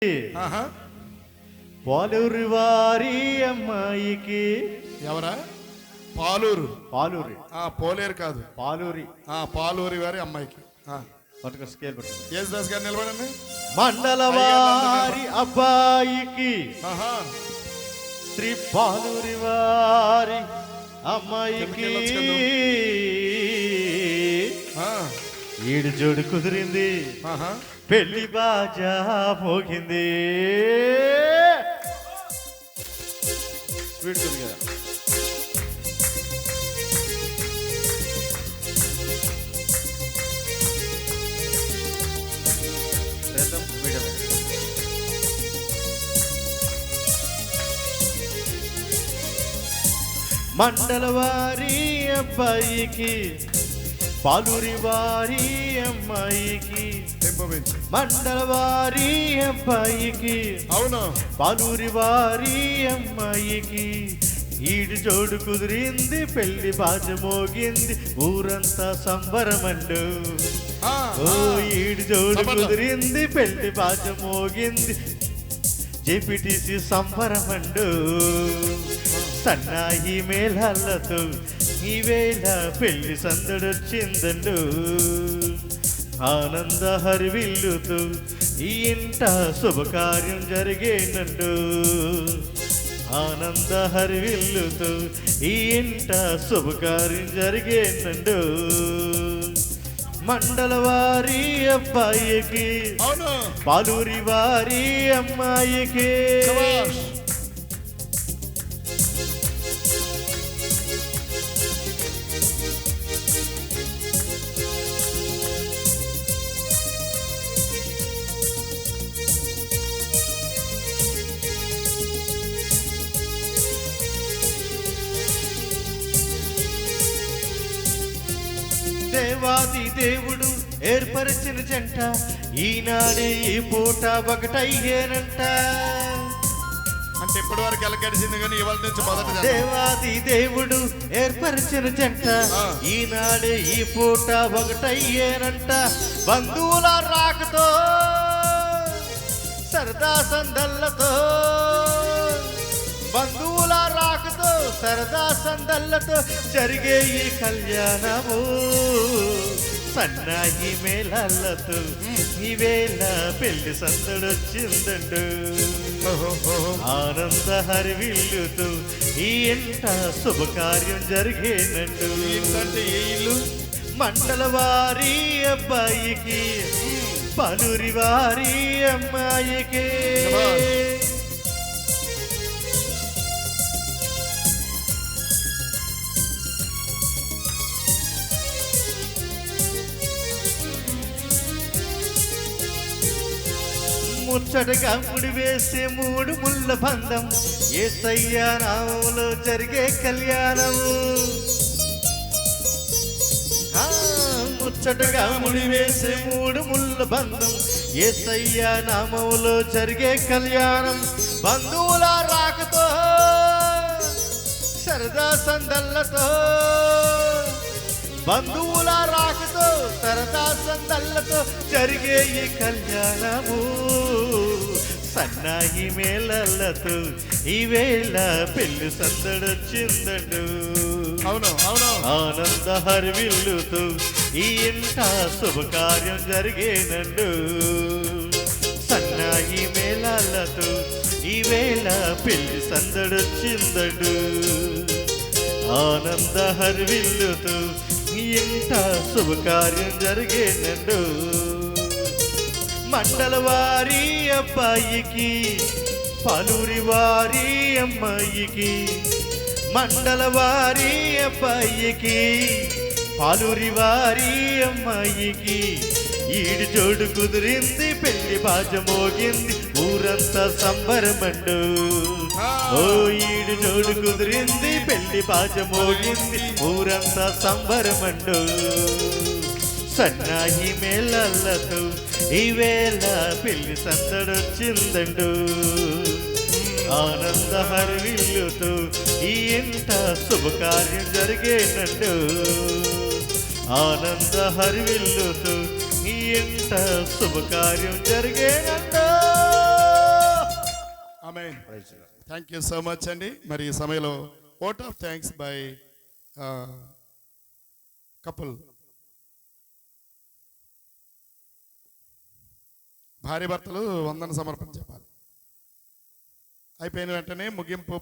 ఆహా. పాలూరి వారి అమ్మాయికి ఎవరా? పాలూరు. పాలూరి పోలేరు కాదు, పాలూరి పాలూరి వారి అమ్మాయికి. పట్టుకో స్కేల్ పట్టుకో. యేసుదాస్ గారు నిలబడండి. మండల వారి అబ్బాయికి ఆహా. శ్రీ పాలూరి వారి అమ్మాయికి ఈడు జోడు కుదిరింది, ఆహా. పెళ్లి బాజా మోగింది. స్పీడ్ కదా. మండల వారి అబ్బాయికి పాలూరి వారి అమ్మాయికి, మండల వారి అబ్బాయికి అవును పాలూరి వారి అమ్మాయికి ఈడు జోడు కుదిరింది, పెళ్లి బాజ మోగింది, ఊరంతా సంబరమండు. ఓ ఈడు జోడు కుదిరింది, పెళ్లి బాజ మోగింది, జేపీటీసీ సంబరమండు. సన్నాయి మేళాలతో ఈవేళ పెళ్లి సందడొచ్చిందండు. ఆనంద హరివిల్లుతో ఈ ఇంట శుభకార్యం జరిగేనండు. ఆనంద హరివిల్లుతో ఈ ఇంట శుభకార్యం జరిగేనండు. మండల వారి అబ్బాయికి పాలూరి వారి అమ్మాయికి దేవాది దేవుడు ఏర్పరిచిన జంట ఈనాడే ఈ పూట ఒకటయ్యేనంట. అంటే ఇప్పటి వరకు ఎలా గడిచింది కానీ ఇవాళ నుంచి మొదట దేవాది దేవుడు ఏర్పరిచిన జంట ఈనాడే ఈ పూట ఒకటయ్యేనంట. బంధువుల రాకతో సరదా సందల్లతో, బంధువుల రాకతో సరదా సందల్లతో జరిగే ఈ కళ్యాణము సన్నాయి మేళాలతో ఈవేళ పెళ్లి సందడొచ్చిందండు. ఆనంద హరివిల్లుతో ఈ ఇంట శుభకార్యం జరిగేనండు. ఏంటంటే ఏ ఇల్లు? మండల వారి అబ్బాయికి పాలూరి వారి అమ్మాయికి. ముచ్చటగా ముడి వేసే మూడు ముళ్ళ బంధం యేసయ్య నామములో జరిగే కళ్యాణము. ముచ్చటగా ముడి వేసే మూడు ముళ్ళ బంధం యేసయ్య నామములో జరిగే కళ్యాణం. బంధువుల రాకతో సరదా సందల్లతో, బంధువుల రాకతో సరదా సందల్లతో జరిగే ఈ కళ్యాణము సన్నాయి మేళాలతో ఈవేళ పెళ్లి సందడొచ్చిందండు. అవును అవును. ఆనంద హరివిల్లుతో ఈ ఇంట శుభకార్యం జరిగేనండు. సన్నాయి మేళాలతో ఈవేళ పెళ్లి సందడొచ్చిందండు. ఆనంద హరివిల్లుతో ఈ ఇంట శుభకార్యం జరిగేనండు. మండల వారి అబ్బాయికి పాలూరి వారి అమ్మాయికి, మండల వారి అబ్బాయికి పాలూరి వారి అమ్మాయికి ఈడు జోడు కుదిరింది, పెళ్లి బాజ మోగింది, ఊరంతా సంబరమండు. ఓ ఈడు జోడు కుదిరింది, పెళ్లి బాజ మోగింది, ఊరంతా సంబరమండు. సన్నాయి మేళాలతో ఈవేళ పెళ్లి సందడొచ్చిందండు. ఆనంద హరివిల్లుతో ఈ ఇంట శుభకార్యం జరిగేనండు. ఆనంద హరివిల్లుతో ఈ ఇంట శుభకార్యం జరిగేనంట. ఆమేన్. Praise God. Thank you so much అండి. మరి ఈ సమయంలో vote of thanks bye couple. భార్య భర్తలు వందన సమర్పణ చెప్పాలి. అయిపోయిన వెంటనే ముగింపు